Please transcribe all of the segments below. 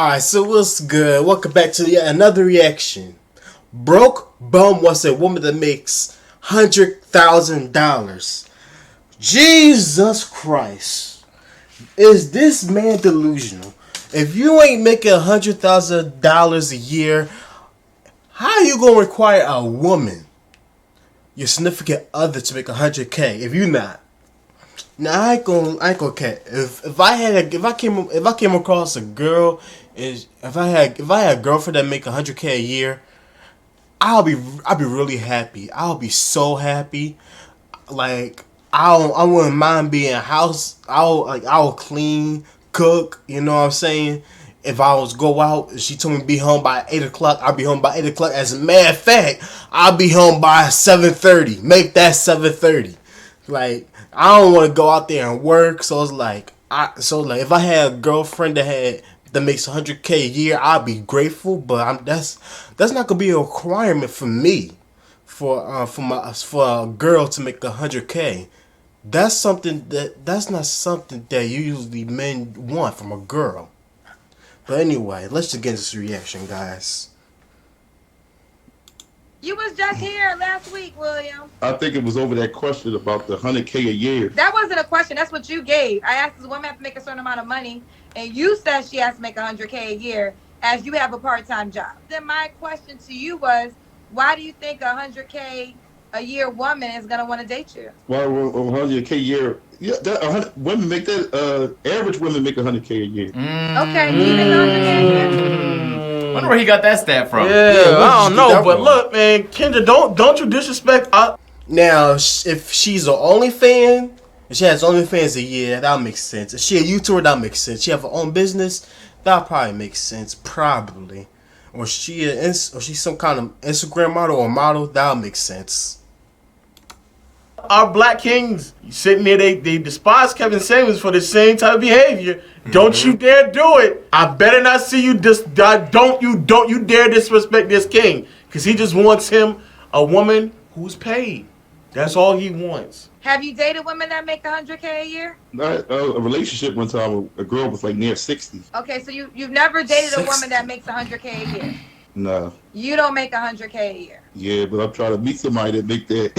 Alright, so what's good? Welcome back to yet another reaction. Broke bum wants a woman that makes $100,000. Jesus Christ. Is this man delusional? If you ain't making $100,000 a year, how are you gonna require a woman, your significant other, to make $100K if you not? Now I ain't gonna care. If I came across a girl, if I had a girlfriend that make $100K a year, I'll be really happy. I'll be so happy. Like I wouldn't mind being a house. I'll clean, cook. You know what I'm saying? If I was go out, she told me to be home by 8 o'clock. I'll be home by 8 o'clock. As a matter of fact, I'll be home by 7:30. Make that 7:30. Like I don't want to go out there and work, so it's like if I had a girlfriend that makes $100K a year, I'd be grateful. But that's not gonna be a requirement for me, for a girl to make $100K. That's not something that usually men want from a girl. But anyway, let's just get into this reaction, guys. You was just here last week, William. I think it was over that question about the 100K a year. That wasn't a question. That's what you gave. I asked this woman have to make a certain amount of money, and you said she has to make $100K a year as you have a part-time job. Then my question to you was, why do you think a $100K a year woman is gonna want to date you? Well, 100K a year. Yeah, women make that. Average women make 100K a year. Okay, he make 100K a year. Wonder where he got that stat from. Yeah, I don't know, but look, man, Kendra, don't you disrespect. Now, if she's an OnlyFans, if she has OnlyFans a year, that'll make sense. If she a YouTuber, that'll make sense. She have her own business, that'll probably make sense, probably. Or she's some kind of Instagram model or model, that'll make sense. Our black kings sitting there, they despise Kevin Samuels for the same type of behavior. Mm-hmm. Don't you dare do it. I better not see you don't you dare disrespect this king, because he just wants him a woman who's paid. That's all he wants. Have you dated women that make $100K a year? A relationship one time with a girl was like near 60. Okay, so you've never dated 60. a woman that makes $100K a year? No. You don't make $100K a year. Yeah, but I'm trying to meet somebody that make that.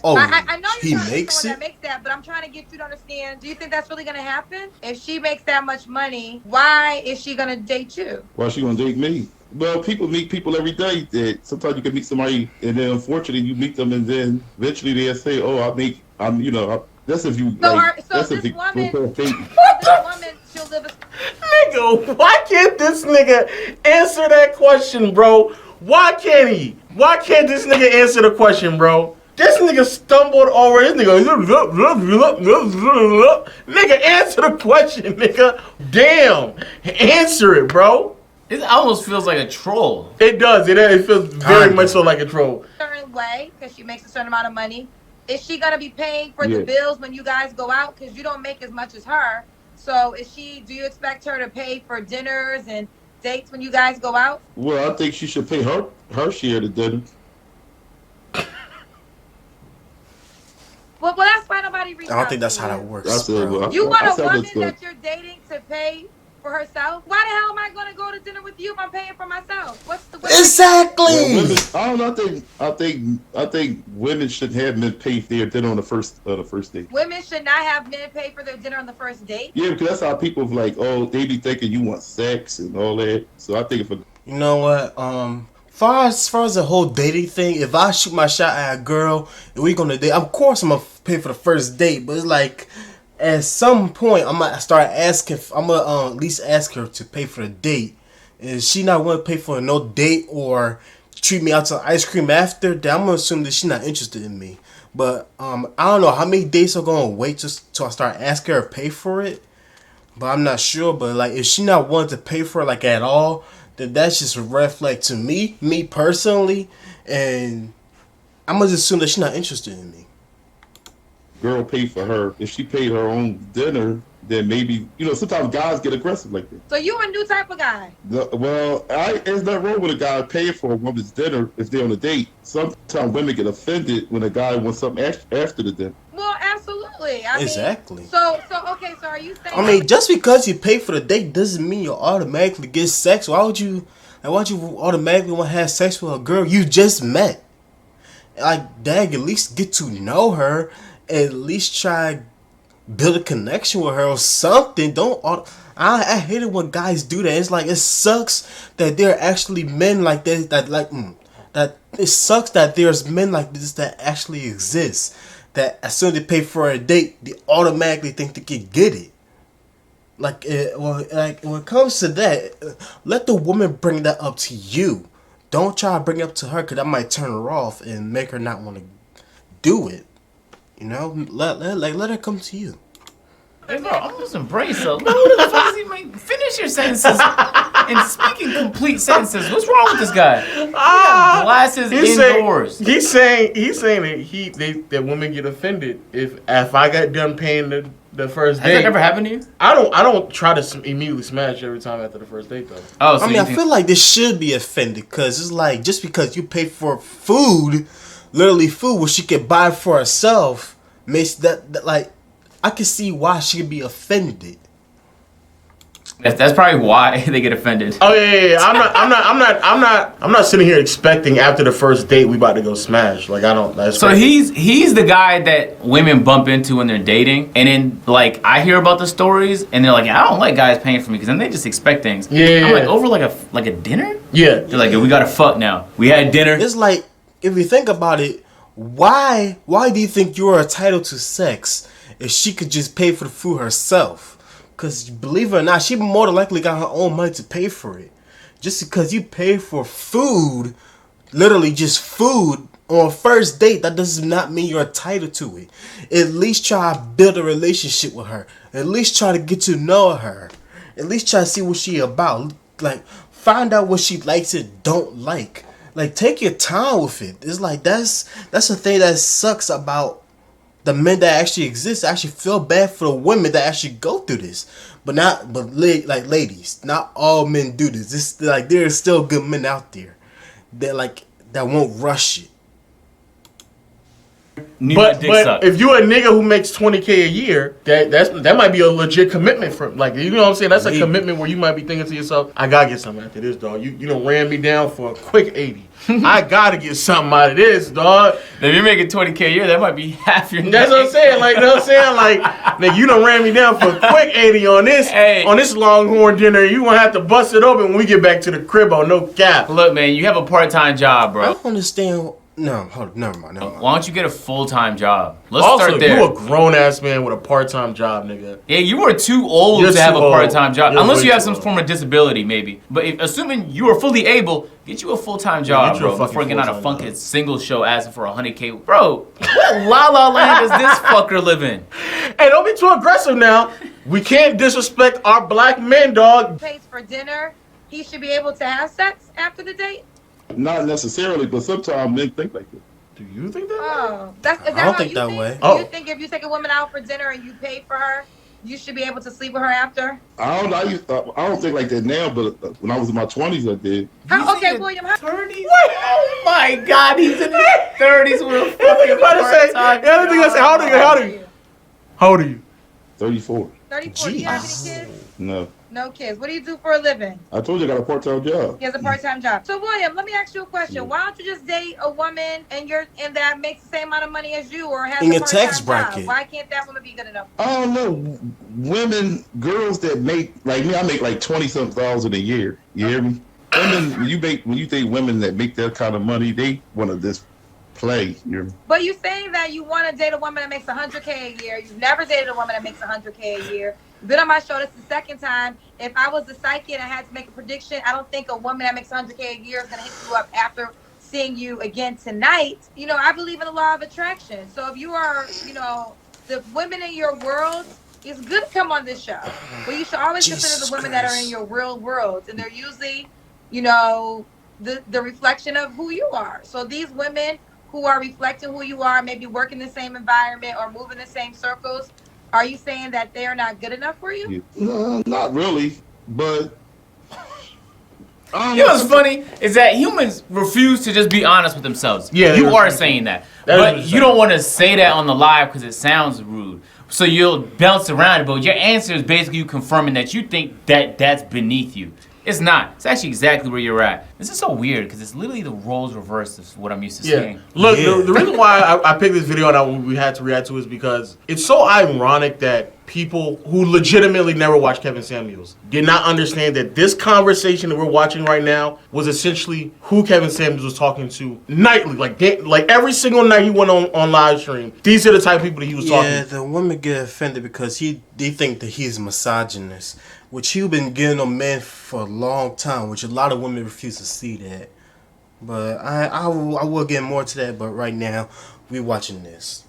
Oh, I know he you're trying makes to it. that makes that, but I'm trying to get you to understand. Do you think that's really gonna happen? If she makes that much money, why is she gonna date you? Why she gonna date me? Well, people meet people every day. That sometimes you can meet somebody, and then unfortunately you meet them, and then eventually they'll say, "Oh, that's if you." So, like, so that's this if you woman, she'll live a. Nigga, why can't this nigga answer that question, bro? Why can't he? Why can't this nigga answer the question, bro? This nigga stumbled over his nigga. Nigga, answer the question, nigga. Damn. Answer it, bro. It almost feels like a troll. It does. It feels very much so like a troll. Certain way, because she makes a certain amount of money. Is she gonna be paying for the bills when you guys go out? Because you don't make as much as her. So do you expect her to pay for dinners and dates when you guys go out? Well, I think she should pay her share of the dinner. Well, that's why nobody reached out. I don't think that's how that works. You want a woman that you're dating to pay for herself? Why the hell am I gonna go to dinner with you if I'm paying for myself? What's the way? Exactly. Women, I don't know. I think women should have men pay their dinner on the first date. Women should not have men pay for their dinner on the first date. Yeah, because that's how people like, oh, they be thinking you want sex and all that. So I think you know what, as far as the whole dating thing, if I shoot my shot at a girl and we gonna date, of course I'm gonna pay for the first date. But it's like, at some point I'm gonna start asking. I'm gonna at least ask her to pay for the date. And if she not want to pay for no date or treat me out to ice cream after, then I'm gonna assume that she's not interested in me. But I don't know how many dates are gonna wait just till I start asking her to pay for it. But I'm not sure. But like, if she not wanting to pay for it like at all, then that's just a red flag to me personally, and I'm gonna assume that she's not interested in me. girl pay for her. If she paid her own dinner, then maybe, sometimes guys get aggressive like that. So you a new type of guy? Well, there's nothing wrong with a guy paying for a woman's dinner if they're on a date. Sometimes women get offended when a guy wants something after the dinner. Well, absolutely. Exactly. So Okay, so are you saying? I mean, just because you pay for the date doesn't mean you automatically get sex. Why would you automatically want to have sex with a girl you just met? Like, dang, at least get to know her. At least try build a connection with her or something. Don't. I hate it when guys do that. It's like it sucks that there are actually men like this that it sucks that there's men like this that actually exist. That as soon as they pay for a date, they automatically think they can get it. Like when it comes to that, let the woman bring that up to you. Don't try to bring it up to her, because that might turn her off and make her not want to do it. You know, let her come to you. Hey, bro, I'm just embrace her. What the fuck is he making? Finish your sentences and speak in complete sentences. What's wrong with this guy? He got glasses indoors. He's saying that women get offended if I got done paying the first date. Has that ever happened to you? I don't try to immediately smash every time after the first date though. Oh, so I feel like this should be offended, because it's like, just because you pay for food, literally food, which she could buy for herself, makes that like, I can see why she could be offended. That's probably why they get offended. Oh yeah. I'm not sitting here expecting after the first date we about to go smash. Like, I don't. That's so crazy. he's the guy that women bump into when they're dating, and then like I hear about the stories, and they're like, I don't like guys paying for me, because then they just expect things. Yeah. I'm like, over like a dinner. Yeah. They're like, we gotta fuck now. We had dinner. It's like, if you think about it, why do you think you're entitled to sex if she could just pay for the food herself? Because believe it or not, she more than likely got her own money to pay for it. Just because you pay for food, literally just food, on a first date, that does not mean you're entitled to it. At least try to build a relationship with her. At least try to get to know her. At least try to see what she about. Like, find out what she likes and don't like. Like, take your time with it. It's like, that's the thing that sucks about the men that actually exist. I actually feel bad for the women that actually go through this, but ladies, not all men do this. This, like, there are still good men out there that won't rush it. But if you a nigga who makes $20K a year, that might be a legit commitment for, like, you know what I'm saying? That's a commitment where you might be thinking to yourself, I gotta get something after this, dog. You done ran me down for a quick 80. I gotta get something out of this, dog. If you're making $20K a year, that might be half your. That's what I'm saying. Like, you know what I'm saying? Like, nigga, you done ran me down for a quick 80 on this Longhorn dinner. You gonna have to bust it open when we get back to the crib on no cap. Look, man, you have a part-time job, bro. I don't understand. No, hold on, never mind. Why don't you get a full-time job? Let's also, start there. You a grown-ass man with a part-time job, nigga. Yeah, you are too old to have a part-time job. You're unless you have too some old. form of disability, maybe. But assuming you are fully able, get you a full-time job, get you a bro. fucking Before getting out a full-time fucking job. single show asking for $100K. Bro, what La La Land does this fucker live in? Hey, don't be too aggressive now. We can't disrespect our black men, dog. Pays for dinner, he should be able to have sex after the date. Not necessarily, but sometimes men think like that. Do you think that? Oh, is that I don't how think you that think? way. Do you think if you take a woman out for dinner and you pay for her, you should be able to sleep with her after? I don't know. I don't think like that now, but when I was in my 20s, I did. Okay, William. 30s? Oh my God, he's in his 30s with a fucking part-time the other thing I say, how old are you? How old are you? 34. 34. Do you have any kids? No. No kids. What do you do for a living? I told you I got a part-time job. He has a part-time job. So, William, let me ask you a question. Why don't you just date a woman and that makes the same amount of money as you, or has In a your part-time tax bracket. job? Why can't that woman be good enough? I don't know. Girls that make, like me, I make like 20-something thousand a year. You hear me? Women, when you think women that make that kind of money, they want to just play. You hear me? But you saying that you want to date a woman that makes $100K a year. You've never dated a woman that makes $100K a year. You've been on my show. This is the second time. If I was the psychic and I had to make a prediction, I don't think a woman that makes $100K a year is going to hit you up after seeing you again tonight. You know, I believe in the law of attraction. So if you are, the women in your world, it's good to come on this show. But you should always consider the women that are in your real world. And they're usually, the reflection of who you are. So these women who are reflecting who you are, maybe work in the same environment or move in the same circles, are you saying that they are not good enough for you? No, not really, but You know what's funny is that humans refuse to just be honest with themselves. Yeah, you are saying that, but you don't want to say that on the live because it sounds rude. So you'll bounce around it, but your answer is basically you confirming that you think that that's beneath you. It's not. It's actually exactly where you're at. This is so weird because it's literally the roles reversed of what I'm used to seeing. Look, the reason why I picked this video and we had to react to is because it's so ironic that people who legitimately never watched Kevin Samuels did not understand that this conversation that we're watching right now was essentially who Kevin Samuels was talking to nightly. Like every single night he went on live stream, these are the type of people that he was talking to. Yeah, the women get offended because they think that he's misogynist, which he's been getting on men for a long time, which a lot of women refuse to see that. But I will get more to that, but right now, we're watching this.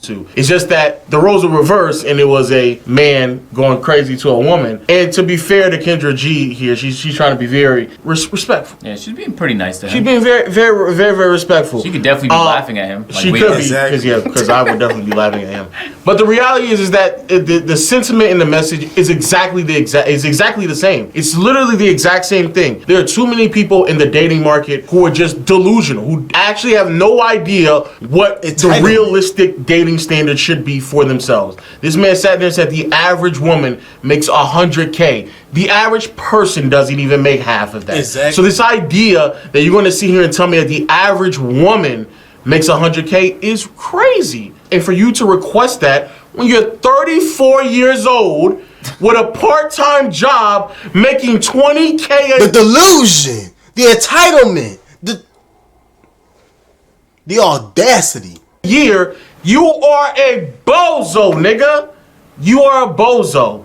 It's just that the roles were reversed and it was a man going crazy to a woman. And to be fair to Kendra G here, she's trying to be very respectful. Yeah, she's being pretty nice to him. She's being very, very, very, very respectful. She could definitely be laughing at him. She could be, because I would definitely be laughing at him. But the reality is that the sentiment in the message is exactly the same. It's literally the exact same thing. There are too many people in the dating market who are just delusional, who actually have no idea what the realistic dating standard should be for themselves. This man sat there and said the average woman makes $100K. The average person doesn't even make half of that. Exactly. So this idea that you're going to sit here and tell me that the average woman makes $100K is crazy. And for you to request that when you're 34 years old with a part-time job making $20K the delusion, the entitlement, the audacity. Year, you are a bozo, nigga. You are a bozo.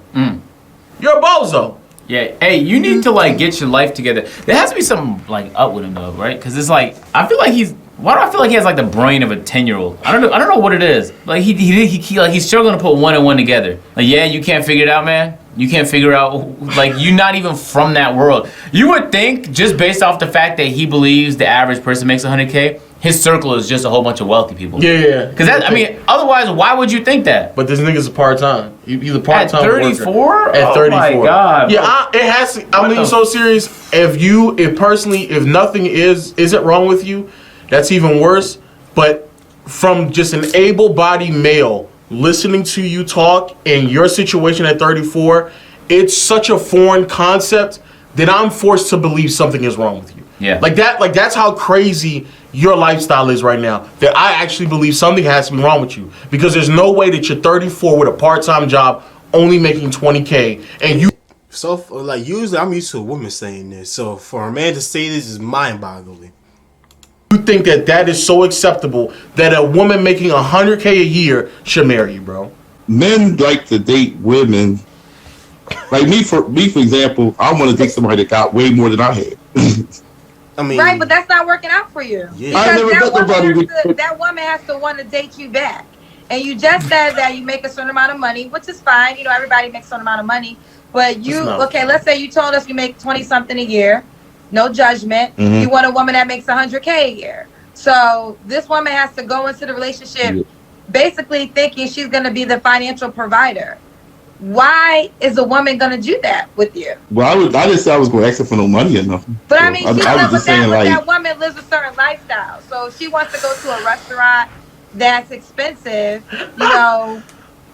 You're a bozo. Yeah, hey, you need to like get your life together. There has to be something like up with him though, right? Because it's like I feel like why do I feel like he has like the brain of a 10-year-old? I don't know what it is. Like he's struggling to put one and one together. Like, yeah, you can't figure it out, man. You can't figure out, like, you're not even from that world. You would think, just based off the fact that he believes the average person makes $100K, his circle is just a whole bunch of wealthy people. Yeah. Because otherwise, why would you think that? But this nigga's a part-time. He's a part-time At 34? worker. At 34. Oh my God. Yeah, it has to, I'm being so serious. If nothing isn't wrong with you, that's even worse. But from just an able-bodied male listening to you talk in your situation at 34, it's such a foreign concept that I'm forced to believe something is wrong with you. Yeah. Like that's how crazy your lifestyle is right now. That I actually believe something has to be wrong with you. Because there's no way that you're 34 with a part-time job only making $20K and you. So, like, usually I'm used to a woman saying this. So for a man to say this is mind-boggling. You think that is so acceptable that a woman making $100K a year should marry you, bro? Men like to date women. Like me, for example, I want to date somebody that got way more than I had. I mean, right, but that's not working out for you. Yeah. I never met nobody. That woman has to want to date you back. And you just said that you make a certain amount of money, which is fine. You know, everybody makes a certain amount of money. But okay, let's say you told us you make 20-something a year. No judgment. Mm-hmm. You want a woman that makes $100K a year. So this woman has to go into the relationship basically thinking she's going to be the financial provider. Why is a woman going to do that with you? Well, I didn't say I was going to ask her for no money or nothing. But I mean, that like, woman lives a certain lifestyle. So if she wants to go to a restaurant that's expensive, you know,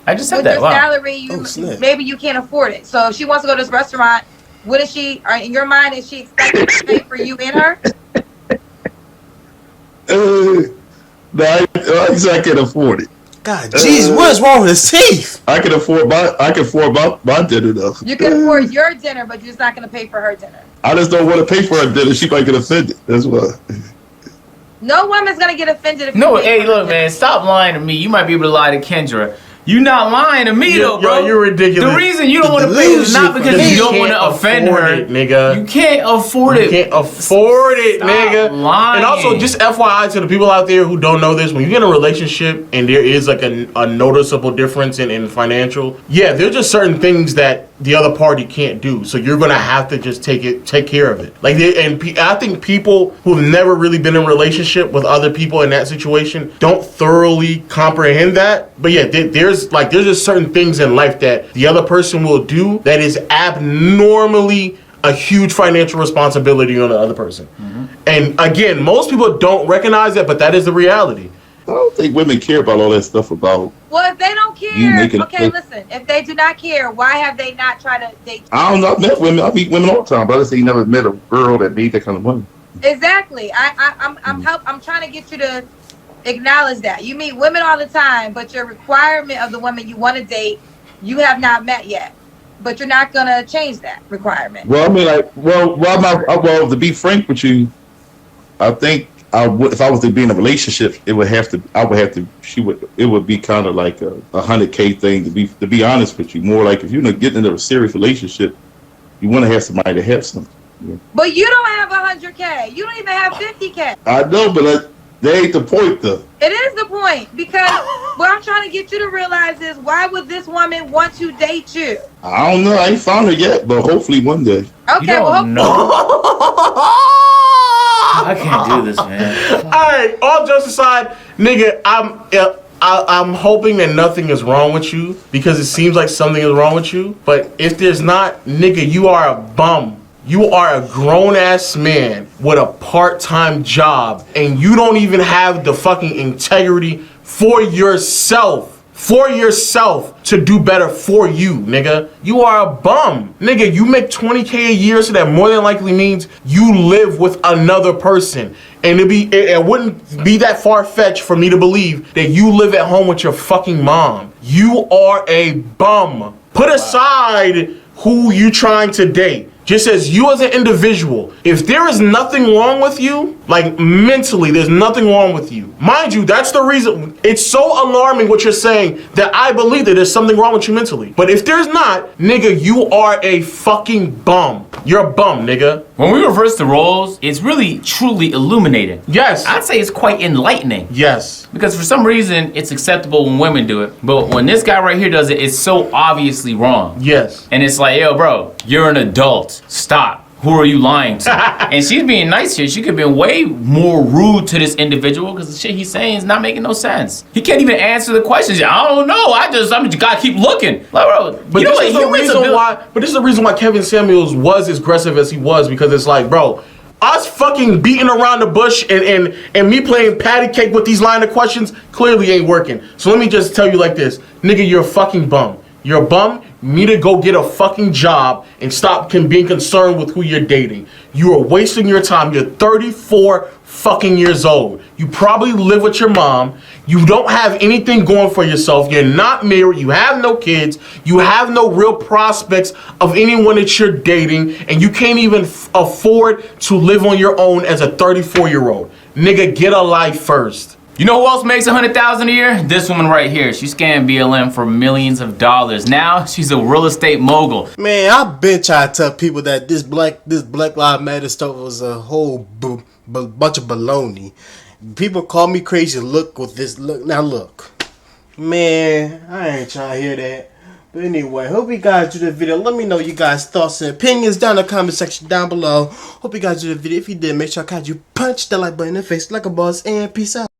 I just said with that. your salary, maybe you can't afford it. So if she wants to go to this restaurant, wouldn't she, or in your mind, is she expected to pay for you and her? No, I can afford it. God, jeez, what is wrong with his teeth? I can afford my dinner though. You can afford your dinner, but you're just not going to pay for her dinner. I just don't want to pay for her dinner. She might get offended. That's why. No woman's going to get offended if No, hey, look, man, stop lying to me. You might be able to lie to Kendra. You not lying to me though, bro. You're ridiculous. The reason you don't want to pay is not because you don't want to offend her, nigga. You can't afford it. You can't afford it, nigga. Lying. And also, just FYI to the people out there who don't know this, when you get in a relationship and there is like a noticeable difference in financial, yeah, there's just certain things that the other party can't do. So you're gonna have to just take care of it. Like, I think people who've never really been in a relationship with other people in that situation don't thoroughly comprehend that. But yeah, there's just certain things in life that the other person will do that is abnormally a huge financial responsibility on the other person. Mm-hmm. And again, most people don't recognize that, but that is the reality. I don't think women care about all that stuff about Well, if they don't you care, making. okay, listen. If they do not care, why have they not tried to date? I don't know. I met women. I meet women all the time, but I say you never met a girl that made that kind of money. Exactly. I'm trying to get you to acknowledge that you meet women all the time, but your requirement of the woman you want to date, you have not met yet. But you're not gonna change that requirement. Well, I mean, like, well, to be frank with you, I think I would, if I was to be in a relationship, it would have to, I would have to, it would be kind of like a 100K thing to be honest with you. More like if you're not getting into a serious relationship, you want to have somebody to have something. Yeah. But you don't have 100K. You don't even have 50K. I know, but that ain't the point, though. It is the point, because what I'm trying to get you to realize is, why would this woman want to date you? I don't know. I ain't found her yet, but hopefully one day. Okay, well, know. I can't do this, man. All right, all jokes aside, nigga, I'm hoping that nothing is wrong with you, because it seems like something is wrong with you. But if there's not, nigga, you are a bum. You are a grown-ass man with a part-time job, and you don't even have the fucking integrity for yourself to do better for you, nigga. You are a bum. Nigga, you make 20K a year, so that more than likely means you live with another person. And it wouldn't be that far-fetched for me to believe that you live at home with your fucking mom. You are a bum. Put aside who you trying to date. Just as you as an individual, if there is nothing wrong with you, like mentally, there's nothing wrong with you. Mind you, that's the reason, it's so alarming what you're saying that I believe that there's something wrong with you mentally. But if there's not, nigga, you are a fucking bum. You're a bum, nigga. When we reverse the roles, it's really, truly illuminating. Yes. I'd say it's quite enlightening. Yes. Because for some reason, it's acceptable when women do it. But when this guy right here does it, it's so obviously wrong. Yes. And it's like, yo, bro, you're an adult. Stop. Who are you lying to? And she's being nice here. She could have been way more rude to this individual, because the shit he's saying is not making no sense. He can't even answer the questions. I don't know. I just gotta keep looking. Like, bro, But you know this is the reason why Kevin Samuels was as aggressive as he was, because it's like, bro, us fucking beating around the bush and me playing patty cake with these line of questions clearly ain't working. So let me just tell you like this. Nigga, you're a fucking bum. You're a bum. You need to go get a fucking job and stop being concerned with who you're dating. You are wasting your time. You're 34 fucking years old. You probably live with your mom. You don't have anything going for yourself. You're not married. You have no kids. You have no real prospects of anyone that you're dating. And you can't even afford to live on your own as a 34-year-old. Nigga, get a life first. You know who else makes $100,000 a year? This woman right here. She scammed BLM for millions of dollars. Now she's a real estate mogul. Man, I've been trying to tell people that this Black Lives Matter stuff was a whole bunch of baloney. People call me crazy. Look, now look. Man, I ain't trying to hear that. But anyway, hope you guys do the video. Let me know you guys' thoughts and opinions down in the comment section down below. Hope you guys do the video. If you did, make sure I catch you punch the like button in the face like a boss, and peace out.